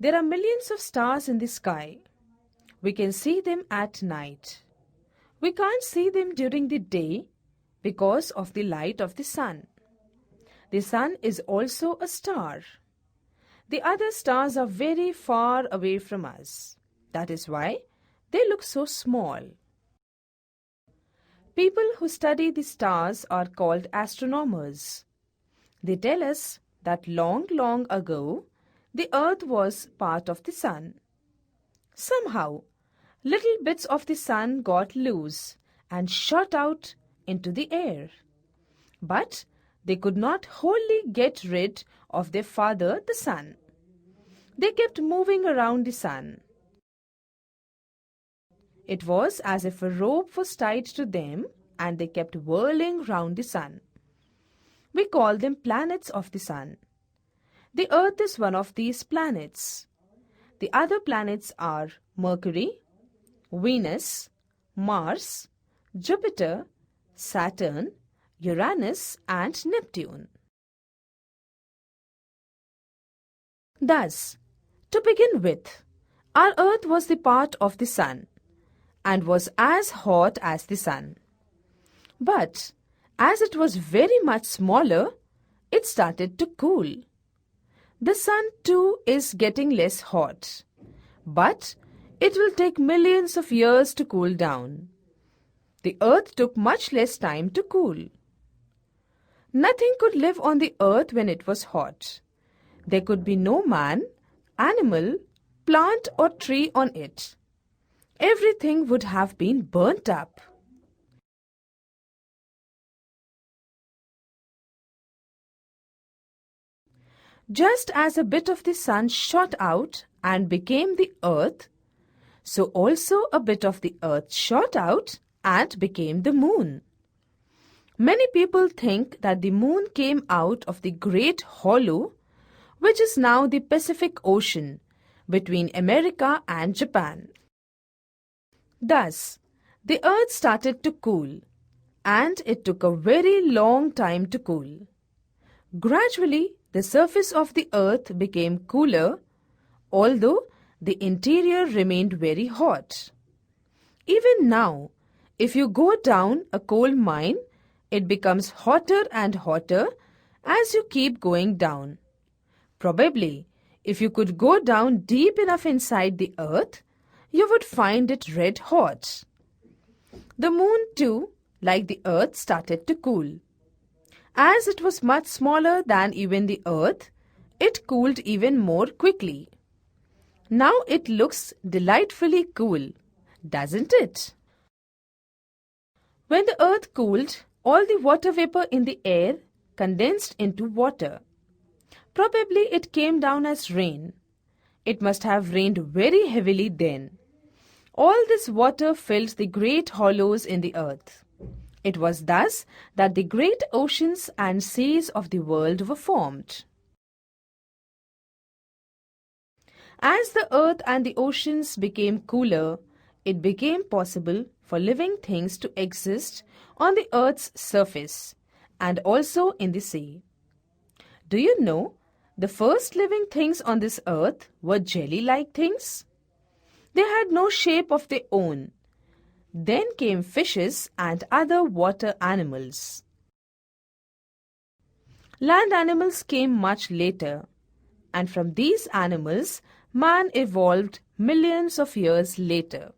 There are millions of stars in the sky. We can see them at night. We can't see them during the day because of the light of the sun. The sun is also a star. The other stars are very far away from us. That is why they look so small. People who study the stars are called astronomers. They tell us that long, long ago, the earth was part of the sun. Somehow, little bits of the sun got loose and shot out into the air. But they could not wholly get rid of their father, the sun. They kept moving around the sun. It was as if a rope was tied to them and they kept whirling round the sun. We call them planets of the sun. The earth is one of these planets. The other planets are Mercury, Venus, Mars, Jupiter, Saturn, Uranus and Neptune. Thus, to begin with, our earth was the part of the sun and was as hot as the sun. But as it was very much smaller, it started to cool. The sun too is getting less hot, but it will take millions of years to cool down. The earth took much less time to cool. Nothing could live on the earth when it was hot. There could be no man, animal, plant or tree on it. Everything would have been burnt up. Just as a bit of the sun shot out and became the earth, so also a bit of the earth shot out and became the moon. Many people think that the moon came out of the great hollow, which is now the Pacific Ocean, between America and Japan. Thus, the earth started to cool, and it took a very long time to cool. Gradually, the surface of the earth became cooler, although the interior remained very hot. Even now, if you go down a coal mine, it becomes hotter and hotter as you keep going down. Probably, if you could go down deep enough inside the earth, you would find it red hot. The moon too, like the earth, started to cool. As it was much smaller than even the earth, it cooled even more quickly. Now it looks delightfully cool, doesn't it? When the earth cooled, all the water vapor in the air condensed into water. Probably it came down as rain. It must have rained very heavily then. All this water filled the great hollows in the earth. It was thus that the great oceans and seas of the world were formed. As the earth and the oceans became cooler, it became possible for living things to exist on the earth's surface and also in the sea. Do you know, the first living things on this earth were jelly-like things? They had no shape of their own. Then came fishes and other water animals. Land animals came much later, and from these animals, man evolved millions of years later.